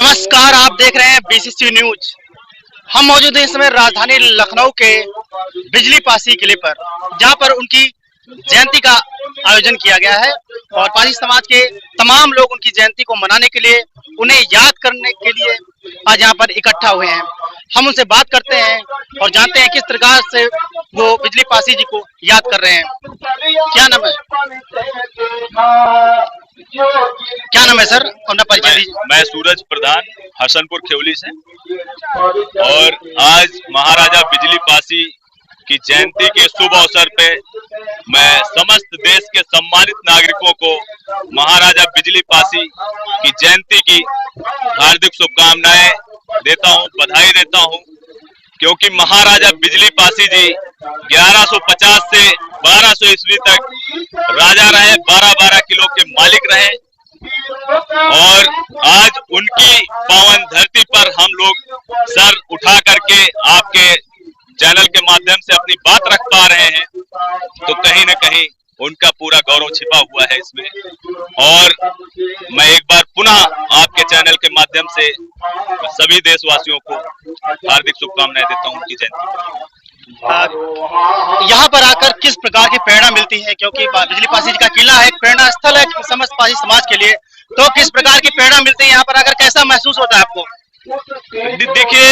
नमस्कार, आप देख रहे हैं बीसीसी न्यूज। हम मौजूद हैं इस समय राजधानी लखनऊ के बिजली पासी किले पर, जहां पर उनकी जयंती का आयोजन किया गया है और पासी समाज के तमाम लोग उनकी जयंती को मनाने के लिए, उन्हें याद करने के लिए आज यहाँ पर इकट्ठा हुए हैं। हम उनसे बात करते हैं और जानते हैं किस प्रकार से वो बिजली पासी जी को याद कर रहे हैं। क्या नाम है? क्या नाम है सर? अपना परिचय दीजिए। मैं सूरज प्रधान, हसनपुर खेवली से। और आज महाराजा बिजली पासी की जयंती के शुभ अवसर पे मैं समस्त देश के सम्मानित नागरिकों को महाराजा बिजली पासी की जयंती की हार्दिक शुभकामनाएं देता हूं, बधाई देता हूं, क्योंकि महाराजा बिजली पासी जी 1150 से 1200 ईस्वी तक राजा रहे, 12-12 किलो के मालिक रहे। और आज उनकी पावन धरती पर हम लोग सर उठा करके आपके चैनल के माध्यम से अपनी बात रख पा रहे हैं, तो कहीं न कहीं उनका पूरा गौरव छिपा हुआ है इसमें। और मैं एक बार पुनः आपके चैनल के माध्यम से सभी देशवासियों को हार्दिक शुभकामनाएं देता हूं उनकी जयंती। यहाँ पर आकर किस प्रकार की प्रेरणा मिलती है, क्योंकि बिजली पासी जी का किला है, एक प्रेरणा स्थल है समस्त पासी समाज के लिए, तो किस प्रकार की प्रेरणा मिलती है यहाँ पर आकर? कैसा महसूस होता है आपको? देखिए,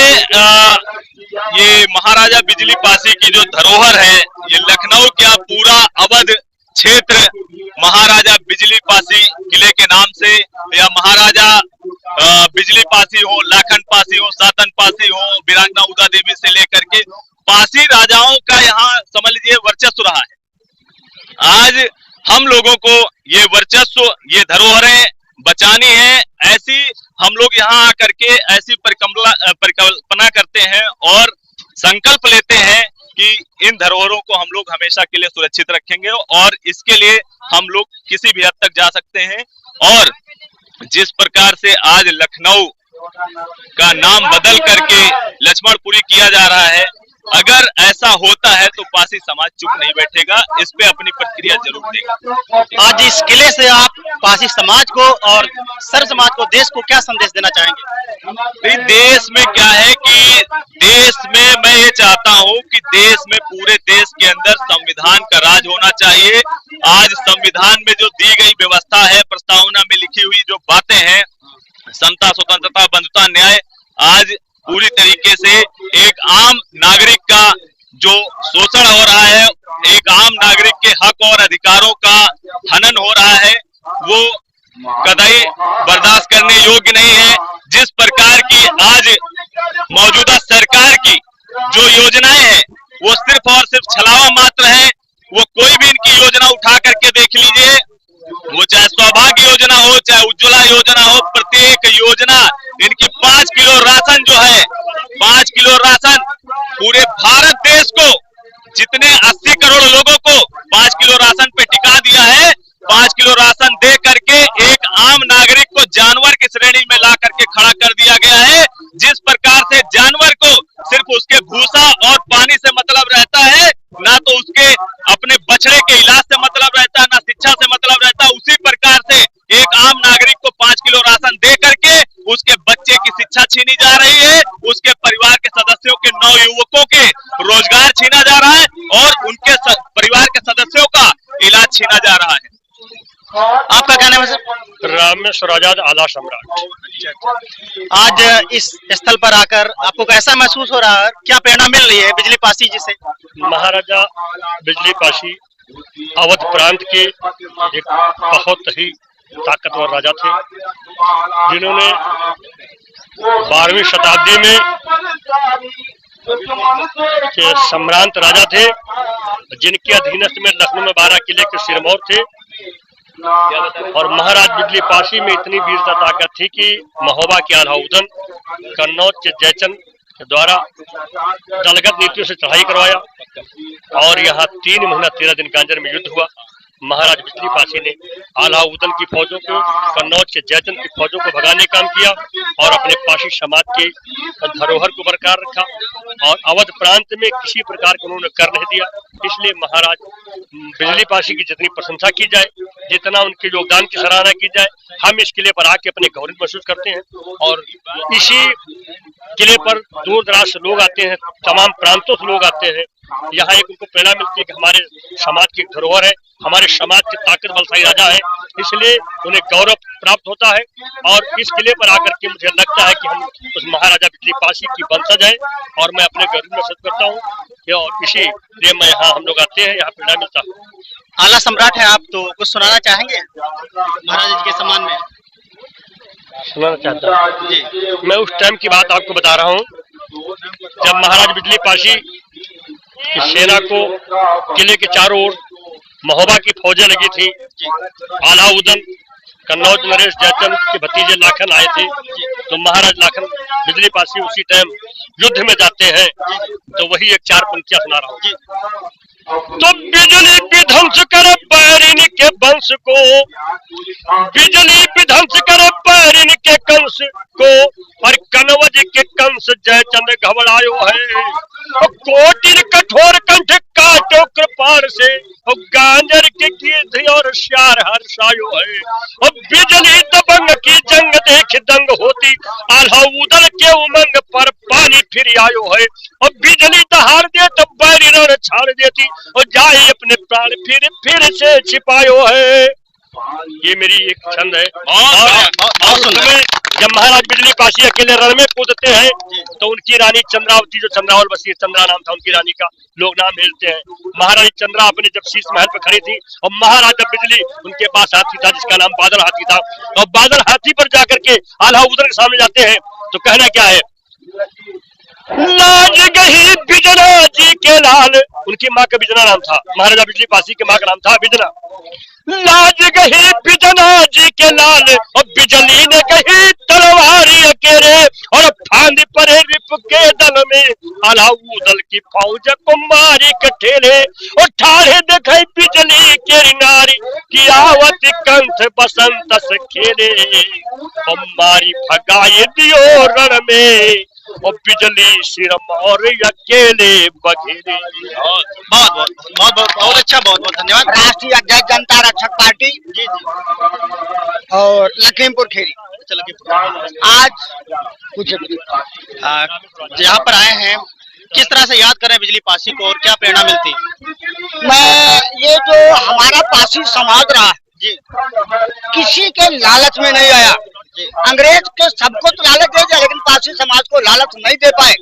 ये महाराजा बिजली पासी की जो धरोहर है, ये लखनऊ का पूरा अवध क्षेत्र महाराजा बिजली पासी किले के नाम से, या महाराजा बिजली पासी हो, लाखन पासी हो, सातन पासी हो, वीरांगना उदा देवी से लेकर के पासी राजाओं का यहाँ समझ लीजिए वर्चस्व रहा है। आज हम लोगों को ये वर्चस्व, ये धरोहरें बचानी है। ऐसी हम लोग यहाँ आकर के ऐसी परिकल्पना करते हैं और संकल्प लेते हैं कि इन धरोहरों को हम लोग हमेशा के लिए सुरक्षित रखेंगे, और इसके लिए हम लोग किसी भी हद तक जा सकते हैं। और जिस प्रकार से आज लखनऊ का नाम बदल करके लक्ष्मणपुरी किया जा रहा है, अगर ऐसा होता है तो पासी समाज चुप नहीं बैठेगा, इस पे अपनी प्रतिक्रिया जरूर देगा। आज इस किले से आप पासी समाज को और सर्व समाज को, देश को क्या संदेश देना चाहेंगे? देश में क्या है कि देश में मैं ये चाहता हूँ कि देश में, पूरे देश के अंदर संविधान का राज होना चाहिए। आज संविधान में जो दी गई व्यवस्था है, प्रस्तावना में लिखी हुई जो बातें हैं, समता, स्वतंत्रता, बंधुता, न्याय, आज पूरी तरीके से एक आम नागरिक का जो शोषण हो रहा है, एक आम नागरिक के हक और अधिकारों का हनन हो रहा है, वो कतई बर्दाश्त करने योग्य नहीं है। जिस प्रकार की आज मौजूदा सरकार की जो योजनाएं हैं, वो सिर्फ और सिर्फ छलावा मात्र है। वो कोई भी इनकी योजना उठा करके देख लीजिए, वो चाहे सौभाग्य योजना हो, चाहे उज्ज्वला योजना हो, प्रत्येक योजना इनकी 5 किलो राशन जो है, 5 किलो राशन पूरे भारत देश को, जितने 80 करोड़ लोगों को 5 किलो राशन पे टिका दिया है। 5 किलो राशन दे करके एक आम नागरिक को जानवर की श्रेणी में ला करके खड़ा कर दिया गया है। जिस प्रकार से जानवर को सिर्फ उसके भूसा और पानी से मतलब रहता है, ना तो उसके अपने बछड़े के इलाज से मतलब रहता है, ना शिक्षा से मतलब रहता है, उसी प्रकार से एक आम नागरिक को 5 किलो राशन दे करके उसके बच्चे की शिक्षा छीनी जा रही है, उसके परिवार के सदस्यों के, नवयुवकों के रोजगार छीना जा रहा है, और उनके परिवार के सदस्यों का इलाज छीना जा रहा है। आपका क्या नाम है सर? रामेश्वर आजाद, आला सम्राट। आज इस स्थल पर आकर आपको कैसा महसूस हो रहा है? क्या प्रेरणा मिल रही है बिजली पासी जी से? महाराजा बिजली पासी अवध प्रांत के एक बहुत ही ताकतवर राजा थे, जिन्होंने 12वीं शताब्दी में सम्रांत राजा थे, जिनके अधीनस्थ में लखनऊ में 12 किले के सिरमौर थे। और महाराज बिजली पासी में इतनी वीरता ताकत थी कि महोबा के अलाउद्दीन, कन्नौज के जयचंद के द्वारा दलगत नीतियों से चढ़ाई करवाया, और यहाँ 3 महीना 13 दिन का अंजर में युद्ध हुआ। महाराज बिजली पासी ने अलाउद्दीन की फौजों को, कन्नौज के जयचंद की फौजों को भगाने का काम किया, और अपने पासी समाज के धरोहर को बरकरार रखा और अवध प्रांत में किसी प्रकार का उन्होंने कर नहीं दिया। इसलिए महाराज बिजली पासी की जितनी प्रशंसा की जाए, जितना उनके योगदान की सराहना की जाए, हम इस किले पर आके अपने गौरव महसूस करते हैं। और इसी किले पर दूर दराज से लोग आते हैं, तमाम प्रांतों से लोग आते हैं। यहाँ एक उनको प्रेरणा मिलती है कि हमारे समाज की धरोहर है, हमारे समाज की ताकत बलशाली राजा है, इसलिए उन्हें गौरव प्राप्त होता है। और इस किले पर आकर के मुझे लगता है कि हम उस महाराजा बिजली पासी की वंशज है और मैं अपने गर्व महसूस करता हूँ। और इसीलिए मैं यहाँ हम लोग आते हैं, यहाँ प्रेरणा मिलता है। आला सम्राट है आप, तो कुछ सुनाना चाहेंगे महाराज जी के सम्मान में? सुनाना चाहता हूँ जी। मैं उस टाइम की बात आपको बता रहा हूँ जब महाराज बिजली पासी की सेना को किले के चारों ओर महोबा की फौजें लगी थी। अलाउद्दीन, कन्नौज नरेश जयचंद के भतीजे लाखन आए थे, तो महाराज लाखन बिजली पासी उसी टाइम युद्ध में जाते हैं। तो वही एक चार पंक्तियां सुना रहा हूँ। तो बिजली विध्वंस करे बैरिन के वंश को, बिजली विध्वंस करे बैरिन के कंस को, और कन्नौज के कंस जयचंद घबरायो है। कोटिन कठोर कंठ काटो कृपाण से, गांजर के गिद्ध और श्यार हर्षायो है। और बिजली दबंग की जंग देख दंग होती, अलाउद्दीन के उमंग पर पानी फिर आयो है। और बिजली दहाड़ दे तो बैरी रण छाड़ देती, और जाए अपने प्राण फिर से छिपायो है। ये मेरी एक छंद है। और उसमें जब महाराज बिजली पासी अकेले रण में कूदते हैं तो उनकी रानी चंद्रावती, जो चंद्रावल बसी, चंद्रा नाम था उनकी रानी का, लोग नाम भेजते हैं। महारानी चंद्रा अपने जब शीश महल पर खड़ी थी और महाराजा बिजली उनके पास हाथी था जिसका नाम बादल हाथी था, और बादल हाथी पर जाकर के अलाउद्दीन के सामने जाते हैं तो कहना क्या है? लाज गही बिजना जी के लाल, उनकी माँ का बिजना नाम था, महाराजा बिजली पासी के माँ का नाम था बिजना। लाज गही बिजना जी के लाल, और बिजली ने कही तलवारी अकेले, और फांदी परे रिप के दल में अलाउद्दीन की फौज को मारी कठेले। और ठाढ़े दिखाई बिजली के नारी, की आवत कंठ बसंत से खेले, और मारी भगाए दियो रण में, और बिजली सिर और अकेले बघेरे। बहुत अच्छा, बहुत बहुत धन्यवाद। राष्ट्रीय अध्यक्ष जनता रक्षक पार्टी जी और लखीमपुर खीरी। आज कुछ यहाँ पर आए हैं, किस तरह से याद करें बिजली पासी को और क्या प्रेरणा मिलती है? मैं ये जो हमारा पासी समाज रहा जी, किसी के लालच में नहीं आया। अंग्रेज के सबको तो लालच दे दिया, लेकिन पासी समाज को लालच नहीं दे पाए।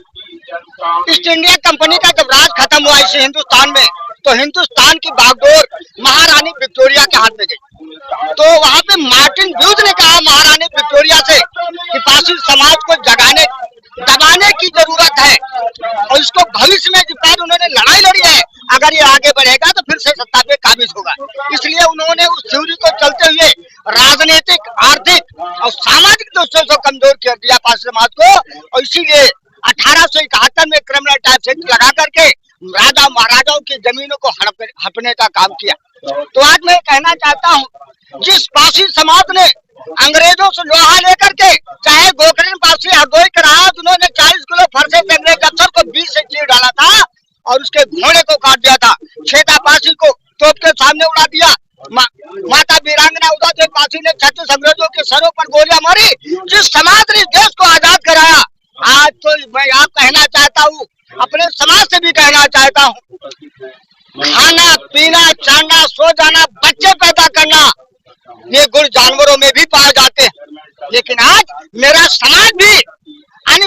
ईस्ट इंडिया कंपनी का जब राज खत्म हुआ इस हिंदुस्तान में, तो हिंदुस्तान की बागडोर महारानी विक्टोरिया के हाथ में गई। तो वहाँ पे मार्टिन ब्यूज ने कहा महारानी विक्टोरिया से कि पासी समाज को दबाने की जरूरत है, और इसको भविष्य में जिस उन्होंने लड़ाई लड़ी है, अगर ये आगे बढ़ेगा तो फिर से सत्ता पे काबिज होगा। इसलिए उन्होंने उस थ्योरी को चलते हुए राजनीतिक, आर्थिक और सामाजिक दोषों से कमजोर कर दिया पासी समाज को, और इसीलिए 1871 में क्रिमिनल टाइप्स एक्ट लगा करके राजा महाराजाओं की जमीनों को हड़पने का काम किया। तो आज मैं कहना चाहता हूँ, जिस पासी समाज ने अंग्रेजों से लोहा लेकर के, चाहे गोखरीन पासी हरदोई का रहा, उन्होंने 40 किलो फरसे से अंग्रेज अफसर को 20 से चीर डाला था और उसके घोड़े को काट दिया था। छेदा पासी को तोप के सामने उड़ा दिया। माता वीरांगना उदय पासी ने 36 अंग्रेजों के सरों पर गोलियां मारी। जिस समाज ने देश को आजाद कराया, आज तो मैं यहाँ कहना चाहता हूँ, अपने समाज से भी कहना चाहता हूँ, खाना पीना, चढ़ना, सो जाना, बच्चे पैदा करना, ये गुण जानवरों में भी पाए जाते हैं। लेकिन आज मेरा समाज भी,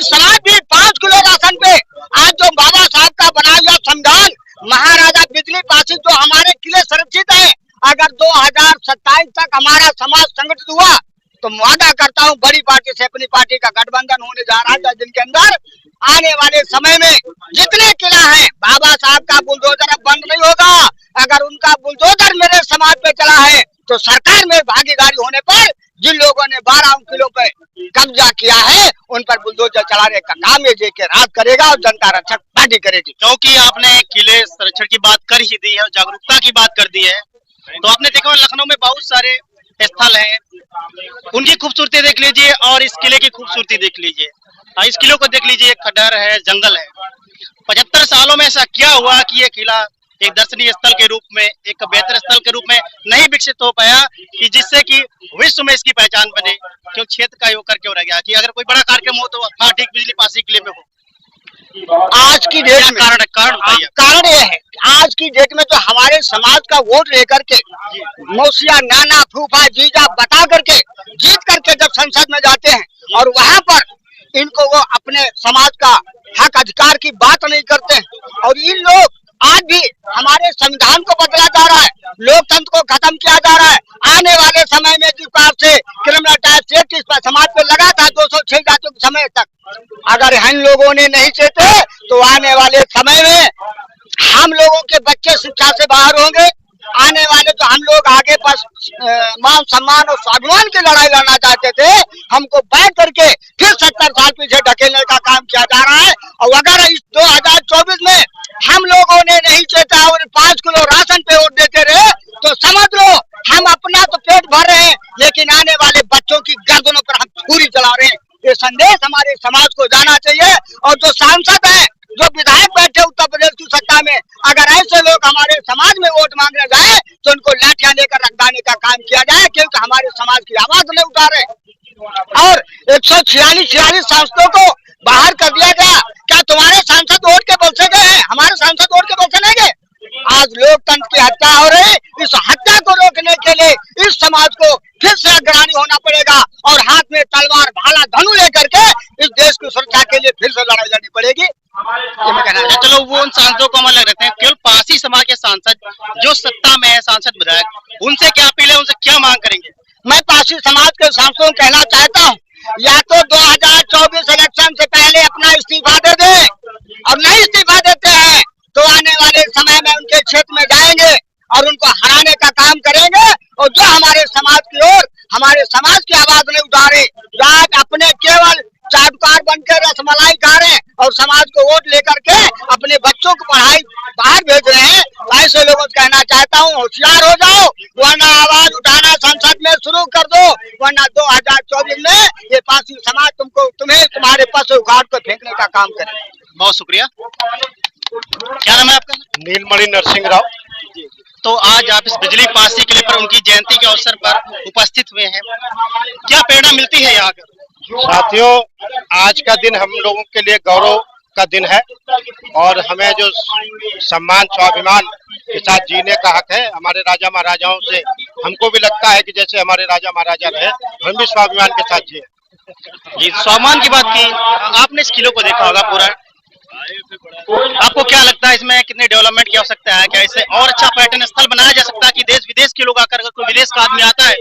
समाज भी 5 किलो राशन पे, आज जो बाबा साहब का बनाया हुआ संविधान, महाराजा बिजली पासी जो हमारे किले सुरक्षित है, अगर 2027 तक हमारा समाज संगठित हुआ तो वादा करता हूँ बड़ी पार्टी से अपनी पार्टी का गठबंधन होने जा रहा है, जिनके अंदर आने वाले समय में जितने किला हैं, बाबा साहब का बुलडोजर अब बंद नहीं होगा। अगर उनका बुलडोजर मेरे समाज पे चला है तो सरकार में भागीदारी होने पर जिन लोगों ने 12 किलो पे कब्जा किया है, उन पर बुलडोजर चलाने का काम ये जेके राज करेगा और जनता रक्षक पार्टी करेगी। क्योंकि आपने किले संरक्षण की बात कर ही दी है और जागरूकता की बात कर दी है, तो आपने देखा लखनऊ में बहुत सारे स्थल हैं उनकी खूबसूरती देख लीजिए और इस किले की खूबसूरती देख लीजिए। इस किले को देख लीजिए, खंडहर है, जंगल है। 75 सालों में ऐसा क्या हुआ कि ये किला एक दर्शनीय स्थल के रूप में, एक बेहतर स्थल के रूप में नहीं विकसित हो पाया कि जिससे कि विश्व में इसकी पहचान बने। क्यों क्षेत्र का योग करके हो रह गया कि अगर कोई बड़ा कार्यक्रम हो तो हाँ ठीक बिजली पासी किले में हो। आज की डेट में कारण ये है कि आज की डेट में तो हमारे समाज का वोट लेकर के मौसिया, नाना, फूफा, जीजा बता करके जीत करके जब संसद में जाते हैं और वहां पर इनको वो अपने समाज का हक अधिकार की बात नहीं करते हैं। और इन लोग आज भी हमारे संविधान को बदला जा रहा है, लोकतंत्र को खत्म किया जा रहा है। आने वाले समय में जिस प्रकार से क्रिमिनल टैक्स एक्ट इस पर समाज पे लगा था 206 जातियों के समय तक, अगर हम लोगों ने नहीं चेते तो आने वाले समय में हम लोगों के बच्चे शिक्षा से बाहर होंगे। आने वाले तो हम लोग आगे पर मान सम्मान और स्वाभिमान की लड़ाई लड़ना चाहते थे, हमको बैठ करके फिर 70 साल पीछे ढकेलने का काम किया जा रहा है। और अगर इस 2024 में हम लोगों ने नहीं चेता और 5 किलो राशन पे वोट देते रहे तो समझ लो हम अपना तो पेट भर रहे हैं, लेकिन आने वाले बच्चों की गर्दनों पर हम छुरी चला रहे हैं। ये संदेश हमारे समाज को जाना चाहिए। और जो सांसद है, जो विधायक बैठे उत्तर प्रदेश की सत्ता में, अगर ऐसे लोग हमारे समाज में वोट मांगने जाए तो उनको लाठियां लेकर रखवाने का काम किया जाए, क्योंकि हमारे समाज की आवाज नहीं उठा रहे। और 146 सांसदों को बाहर कर दिया गया। क्या तुम्हारे सांसद वोट के बल से गए हैं? हमारे सांसद वोट के बल से नहीं गए। आज लोकतंत्र की हत्या हो रही, इस हत्या को रोकने के लिए इस समाज को फिर से अग्रणी होना पड़ेगा और हाथ में तलवार, भाला, धनु लेकर के इस देश की सुरक्षा के लिए फिर से लड़ाई लड़नी पड़ेगी। ये मैं कहना है। चलो वो उन सांसदों को हम अलग रखते हैं, केवल पासी समाज के सांसद जो सत्ता में है, सांसद विधायक, उनसे क्या अपील है, उनसे क्या मांग करेंगे? मैं पासी समाज के सांसदों को कहना चाहता हूँ, या तो 2024 इलेक्शन से पहले अपना इस्तीफा दे दे, और नहीं इस्तीफा देते हैं तो आने वाले समय में उनके क्षेत्र में जाएंगे और उनको हराने का काम करेंगे। और जो हमारे समाज की ओर, हमारे समाज की आवाज नहीं उठा रहे, आज अपने केवल चाटुकार बनकर रसमलाई खा रहे हैं और समाज को वोट लेकर के अपने बच्चों को पढ़ाई बाहर भेज रहे हैं, ऐसे लोगों को कहना चाहता हूँ होशियार हो जाओ, वरना आवाज उठाना संसद में शुरू कर दो, वरना 2024 में ये पासी समाज तुम्हें तुम्हारे पास उखाड़ कर फेंकने का काम करे। बहुत शुक्रिया। क्या नाम है आपका? नीलमणि नरसिंह राव। तो आज आप इस बिजली पासी किले पर उनकी जयंती के अवसर पर उपस्थित हुए हैं, क्या प्रेरणा मिलती है यहाँ कर? साथियों, आज का दिन हम लोगों के लिए गौरव का दिन है और हमें जो सम्मान, स्वाभिमान के साथ जीने का हक है हमारे राजा महाराजाओं से, हमको भी लगता है कि जैसे हमारे राजा महाराजा रहे, हम भी स्वाभिमान के साथ जिए। जी, स्वाभिमान की बात की, आपने इस किले को देखा होगा पूरा, आपको क्या लगता है इसमें कितने डेवलपमेंट की आवश्यकता है? क्या इसे और अच्छा पर्यटन स्थल बनाया जा सकता है कि देश विदेश के लोग आकर, कोई विदेश का आदमी आता है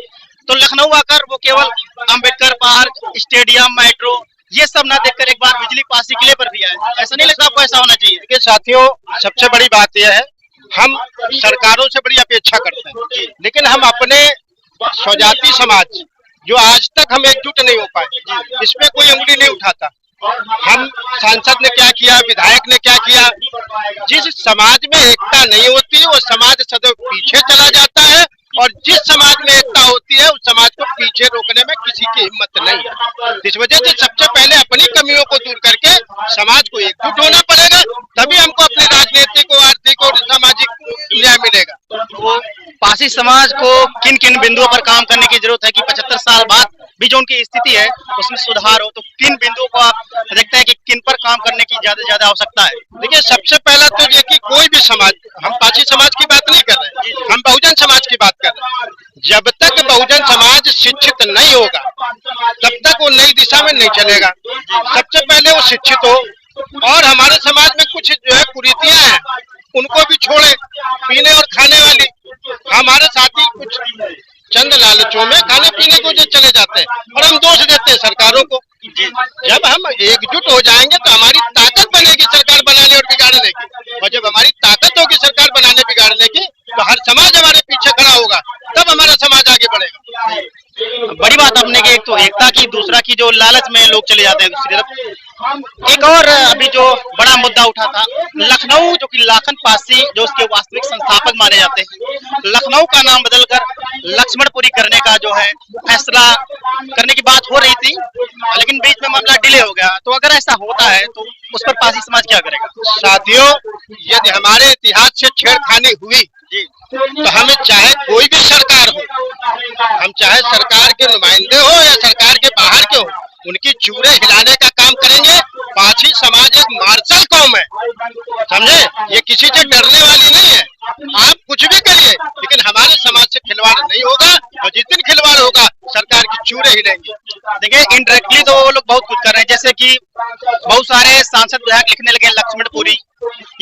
तो लखनऊ आकर वो केवल अम्बेडकर पार्क, स्टेडियम, मेट्रो ये सब ना देखकर एक बार बिजली पासी किले पर भी आए? ऐसा नहीं लगता आपको ऐसा होना चाहिए? देखिए साथियों, सबसे बड़ी बात यह है, हम सरकारों से बड़ी अपेक्षा करते हैं, लेकिन हम अपने स्वजाति समाज जो आज तक हम एकजुट नहीं हो पाए, इसमें कोई उंगली नहीं उठाता। हम सांसद ने क्या किया, विधायक ने क्या किया, जिस समाज में एकता नहीं होती है वो समाज सदैव पीछे चला जाता है, और जिस समाज में एकता होती है उस समाज को पीछे रोकने में किसी की हिम्मत नहीं है। इस वजह से सबसे पहले अपनी कमियों को दूर करके समाज को एकजुट होना पड़ेगा, तभी हमको अपने राजनीतिक और आर्थिक और सामाजिक न्याय मिलेगा। तो पासी समाज को किन किन बिंदुओं पर काम करने की जरूरत है कि 75 साल बाद भी जो उनकी स्थिति है उसमें सुधार हो, तो किन बिंदुओं को आप देखते हैं कि किन पर काम करने की ज्यादा आवश्यकता है? देखिए, सबसे पहला तो ये कि कोई भी समाज, हम पासी समाज की बात नहीं कर रहे, हम बहुजन समाज की बात कर रहे हैं। जब तक बहुजन समाज शिक्षित नहीं होगा तब तक वो नई दिशा में नहीं चलेगा। सबसे पहले वो शिक्षित हो, और हमारे समाज में कुछ जो है कुरीतियां हैं उनको भी छोड़े, पीने और खाने वाली। हमारे साथी कुछ चंद लालचों में खाने पीने को जो चले जाते हैं और हम दोष देते हैं सरकारों को। जब हम एकजुट हो जाएंगे तो हमारी ताकत बनेगी सरकार बनाने और बिगाड़ने की, और जब हमारी ताकत होगी सरकार बनाने बिगाड़ने की तो हर समाज हमारे पीछे खड़ा होगा, तब हमारा समाज आगे बढ़ेगा। बड़ी बात आपने की, एक तो एकता की, दूसरा की जो लालच में लोग चले जाते हैं दूसरी तरफ, एक और अभी जो बड़ा मुद्दा उठा था, लखनऊ जो कि लाखन पासी जो उसके वास्तविक संस्थापक माने जाते हैं, लखनऊ का नाम बदलकर लक्ष्मणपुरी करने का जो है फैसला करने की बात हो रही थी, लेकिन बीच में मामला डिले हो गया। तो अगर ऐसा होता है तो उस पर पासी समाज क्या करेगा? साथियों, यदि हमारे इतिहास से छेड़खानी हुई तो हमें चाहे कोई भी सरकार हो, हम चाहे सरकार के नुमाइंदे हो या सरकार के बाहर के हो, उनकी चूड़े हिलाने का काम करेंगे। पासी समाज एक मार्शल कौम है, समझे? ये किसी से डरने वाली नहीं है। आप कुछ भी करिए, लेकिन हमारे समाज से खिलवाड़ नहीं होगा, और जिस दिन खिलवाड़ होगा सरकार की चूड़े हिलेंगी। देखिए, इनडायरेक्टली तो वो लोग बहुत कुछ कर रहे हैं, जैसे कि बहुत सारे सांसद विधायक लिखने लगे लक्ष्मणपुरी,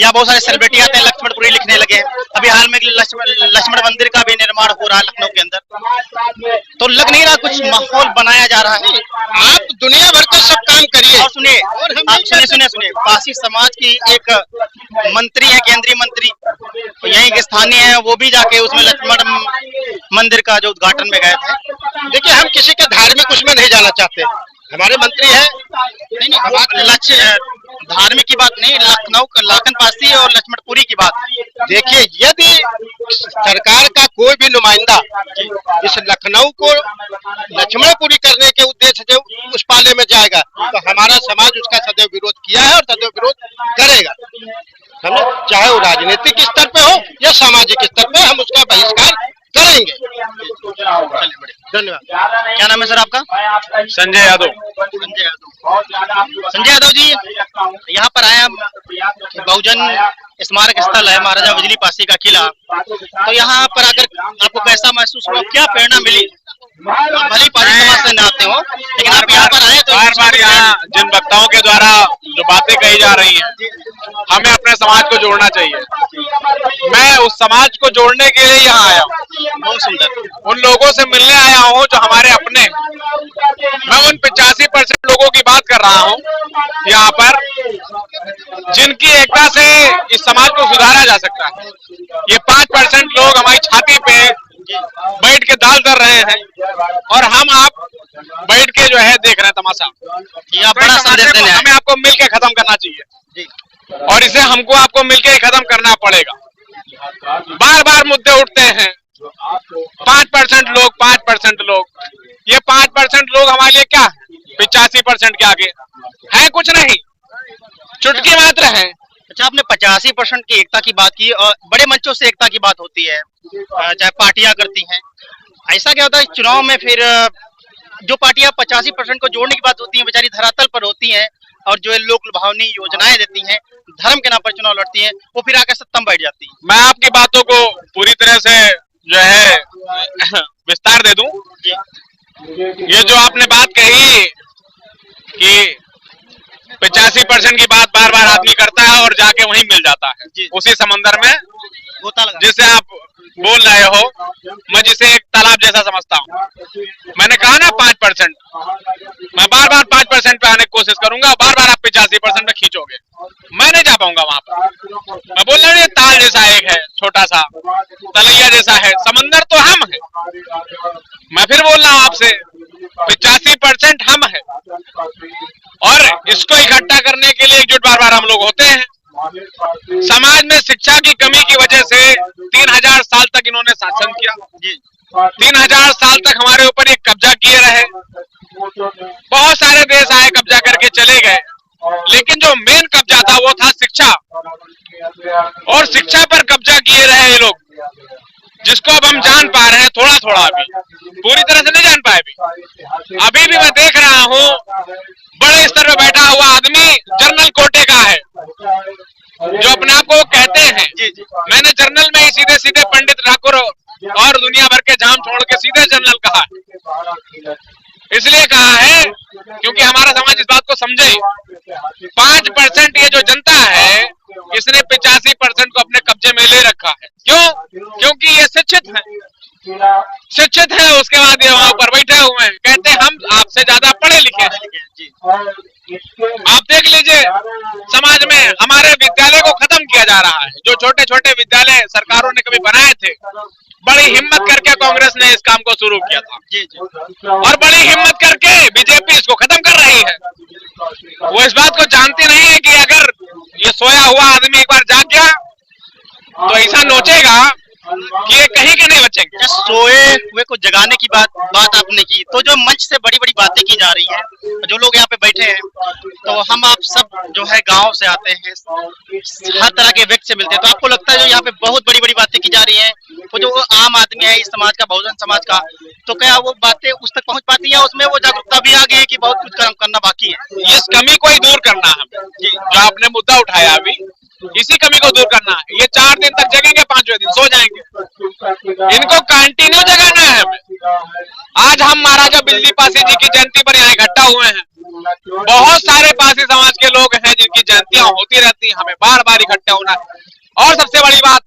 या बहुत सारे सेलिब्रिटी आते हैं लक्ष्मणपुरी लिखने लगे। अभी हाल में लक्ष्मण मंदिर का भी निर्माण हो रहा है लखनऊ के अंदर, तो लग नहीं रहा कुछ माहौल बनाया जा रहा है? आप दुनिया भर का सब काम करिए। और सुनिए, आप सुनिए, पासी समाज की एक मंत्री है, केंद्रीय मंत्री, तो यहीं के स्थानीय है, वो भी जाके उसमें लक्ष्मण मंदिर का जो उद्घाटन में गए थे। देखिए, हम किसी के धार्मिक उसमें नहीं जाना चाहते, हमारे मंत्री है। नहीं, लक्ष्य धार्मिक की बात नहीं, लखनऊ का लाखन पासी और लक्ष्मणपुरी की बात। देखिए, यदि सरकार का कोई भी नुमाइंदा इस लखनऊ को लक्ष्मणपुरी करने के उद्देश्य से उस पाले में जाएगा, तो हमारा समाज उसका सदैव विरोध किया है और सदैव विरोध करेगा, समझे? चाहे वो राजनीतिक स्तर पे हो या सामाजिक स्तर पे, हम उसका बहिष्कार करेंगे। धन्यवाद। क्या नाम है सर आपका? संजय यादव। संजय यादव जी, यहाँ पर आए हम, बहुजन स्मारक स्थल है, महाराजा बिजली पासी का किला, तो यहाँ पर आकर आपको कैसा महसूस हुआ, क्या प्रेरणा मिली? आप भले पासी समाज से न आते हो, लेकिन आप यहाँ पर आए तो बार यहाँ जिन वक्ताओं के द्वारा जो बातें कही जा रही हैं, हमें अपने समाज को जोड़ना चाहिए। मैं उस समाज को जोड़ने के लिए यहाँ आया हूँ, बहुत सुंदर। उन लोगों से मिलने आया हूँ जो हमारे अपने। मैं उन 85% लोगों की बात कर रहा हूँ यहाँ पर, जिनकी एकता से इस समाज को सुधारा जा सकता है। ये 5% लोग हमारी छाती पे बैठ के दाल कर रहे हैं, और हम आप बैठ के जो है देख रहे हैं तमाशा। ये आप बड़ा संदेश देने आए। हमें आपको मिलके खत्म करना चाहिए, और इसे हमको आपको मिलके खत्म करना पड़ेगा। बार बार मुद्दे उठते हैं, 5% लोग, ये 5% लोग हमारे लिए क्या, 85% के आगे है कुछ नहीं, चुटकी मात्र है। अच्छा, आपने 85% की एकता की बात की, और बड़े मंचों से एकता की बात होती है, चाहे पार्टियां करती हैं। ऐसा क्या होता है चुनाव में, फिर जो पार्टियां 85% को जोड़ने की बात होती हैं, बेचारी धरातल पर होती हैं, और जो लोक लुभावनी योजनाएं देती हैं, धर्म के नाम पर चुनाव लड़ती हैं, वो फिर आकर सत्ता बैठ जाती है। मैं आपकी बातों को पूरी तरह से जो है विस्तार दे दूं। ये जो आपने बात कही कि 85% की बात बार बार आदमी करता है और जाके वहीं मिल जाता है उसी समंदर में, जिसे आप बोल रहे हो, मैं जिसे एक तालाब जैसा समझता हूँ। मैंने कहा ना 5%, मैं बार बार 5% पे आने की कोशिश करूंगा, बार बार आप 85% में खींचोगे, मैं नहीं जा पाऊंगा वहां पर। मैं बोल रहा हूँ, ये ताल जैसा एक है, छोटा सा तलैया जैसा है, समंदर तो हम है। मैं फिर बोल रहा हूँ आपसे, 85% हम है, और इसको इकट्ठा करने के लिए एकजुट बार बार हम लोग होते हैं। समाज में शिक्षा की कमी की वजह से 3000 साल तक इन्होंने शासन किया, 3000 साल तक हमारे ऊपर एक कब्जा किए रहे। बहुत सारे देश आए, कब्जा करके चले गए, लेकिन जो मेन कब्जा था वो था शिक्षा, और शिक्षा पर कब्जा किए रहे ये लोग, जिसको अब हम जान पा रहे हैं थोड़ा थोड़ा, अभी पूरी तरह से नहीं जान पाए। अभी भी मैं देख रहा हूँ बड़े स्तर पर बैठा हुआ आदमी जनरल कोटे का है, जो अपने आप को कहते हैं। मैंने जर्नल में ही सीधे सीधे पंडित ठाकुर और दुनिया भर के जाम छोड़ के सीधे जनरल कहा है। इसलिए कहा है क्योंकि हमारा समाज इस बात को समझे। 5% ये जो जनता है, इसने 85% को अपने कब्जे में ले रखा है। क्यों? क्योंकि ये शिक्षित है, उसके बाद ये वहां पर बैठे हुए हैं, कहते हैं हम आपसे ज्यादा पढ़े लिखे हैं। आप देख लीजिए, समाज में हमारे विद्यालय को खत्म किया जा रहा है। जो छोटे छोटे विद्यालय सरकारों ने कभी बनाए थे, बड़ी हिम्मत करके कांग्रेस ने इस काम को शुरू किया था जी जी और बड़ी हिम्मत करके बीजेपी इसको खत्म कर रही है। वो इस बात को जानती नहीं है कि अगर ये सोया हुआ आदमी एक बार जाग गया तो ऐसा नोचेगा कि ये कहीं के नहीं बचेंगे। क्या सोए हुए को जगाने की बात आपने की, तो जो मंच से बड़ी बड़ी बातें की जा रही है, जो लोग यहाँ पे बैठे हैं, तो हम आप सब जो है गांव से आते हैं, हर तरह के व्यक्ति से मिलते हैं, तो आपको लगता है जो यहाँ पे बहुत बड़ी बड़ी बातें की जा रही हैं, वो जो आम आदमी है इस समाज का, बहुजन समाज का, तो क्या वो बातें उस तक पहुंच पाती है? उसमें वो जागरूकता भी आ गई है कि बहुत कुछ काम करना बाकी है? इस कमी को ही दूर करना है हमें, जो आपने मुद्दा उठाया अभी, इसी कमी को दूर करना है। ये 4 दिन तक जगेंगे, 5वें दिन सो जाएंगे, इनको कंटिन्यू जगाना है हमें। आज हम महाराजा बिजली पासी जी की जयंती पर यहाँ इकट्ठा हुए हैं। बहुत सारे पासी समाज के लोग हैं जिनकी जयंतियां होती रहती हैं, हमें बार बार इकट्ठा होना है। और सबसे बड़ी बात,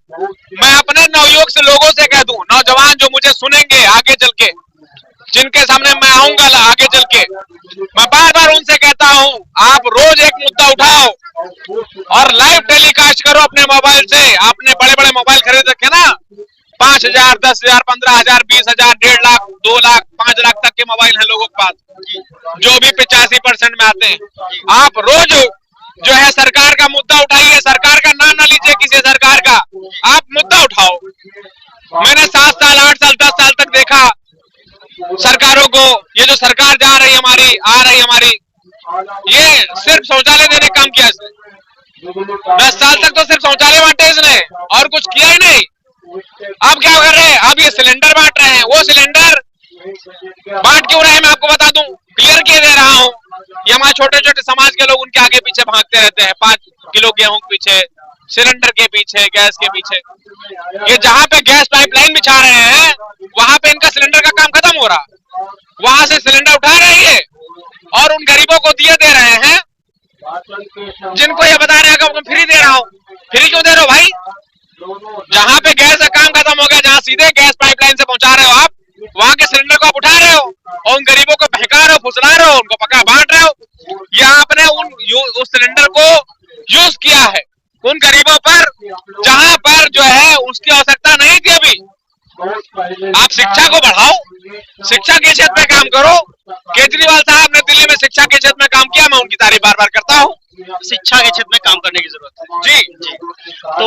मैं अपने नवयुवक से लोगों से कह दूं, नौजवान जो मुझे सुनेंगे आगे चल के, जिनके सामने मैं आऊंगा आगे चल के, मैं बार बार उनसे कहता हूं, आप रोज एक मुद्दा उठाओ और लाइव टेलीकास्ट करो अपने मोबाइल से। आपने बड़े बड़े मोबाइल खरीद रखे ना, 5,000, 10,000, 15,000, 20,000, 1.5 लाख, 2 लाख, 5 लाख तक के मोबाइल है लोगों के पास, जो भी 85% में आते हैं। आप रोज जो है सरकार का मुद्दा उठाइए, सरकार का नाम ना लीजिए किसी सरकार का, आप मुद्दा उठाओ। मैंने 7 साल, 8 साल, 10 साल तक देखा सरकारों को, ये जो सरकार जा रही हमारी, आ रही हमारी, ये सिर्फ शौचालय देने काम किया इसने। 10 साल तक तो सिर्फ शौचालय बांटे इसने और कुछ किया ही नहीं। अब क्या कर रहे हैं? अब ये सिलेंडर बांट रहे हैं। वो सिलेंडर बांट क्यों रहे हैं मैं आपको बता दूं, क्लियर किए दे रहा हूं। ये हमारे छोटे छोटे समाज के लोग उनके आगे पीछे भागते रहते हैं, 5 किलो गेहूं के पीछे, सिलेंडर के पीछे, गैस के पीछे। ये जहां पे गैस पाइपलाइन बिछा रहे हैं वहां पे इनका सिलेंडर का काम खत्म हो रहा, वहां से सिलेंडर उठा रहे हैं और उन गरीबों को दिए दे रहे हैं जिनको ये बता रहे हैं कि मैं फ्री दे रहा हूँ। फ्री क्यों दे रहे हो भाई? जहां पे गैस का काम खत्म हो गया, जहां सीधे गैस पाइपलाइन से पहुंचा रहे हो आप, वहां के सिलेंडर को आप उठा रहे हो और उन गरीबों को बहका रहे हो, फुसला रहे हो, उनको पका बांट रहे हो। ये आपने उस सिलेंडर को यूज किया है उन गरीबों पर जहां पर जो है उसकी आवश्यकता नहीं थी। अभी आप शिक्षा को बढ़ाओ, शिक्षा के क्षेत्र में काम करो। केजरीवाल साहब ने दिल्ली में शिक्षा के क्षेत्र में काम किया, मैं उनकी तारीफ बार बार करता हूँ। शिक्षा के क्षेत्र में काम करने की जरूरत है। जी जी, तो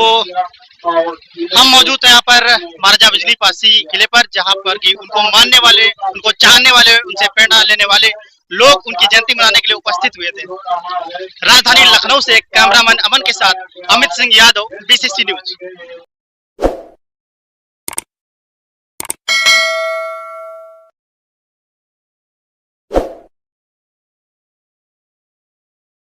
हम मौजूद हैं यहाँ पर महाराजा बिजली पासी किले पर, जहाँ पर कि उनको मानने वाले, उनको चाहने वाले, उनसे प्रेरणा लेने वाले लोग उनकी जयंती मनाने के लिए उपस्थित हुए थे। राजधानी लखनऊ से कैमरामैन अमन के साथ अमित सिंह यादव, BCC न्यूज।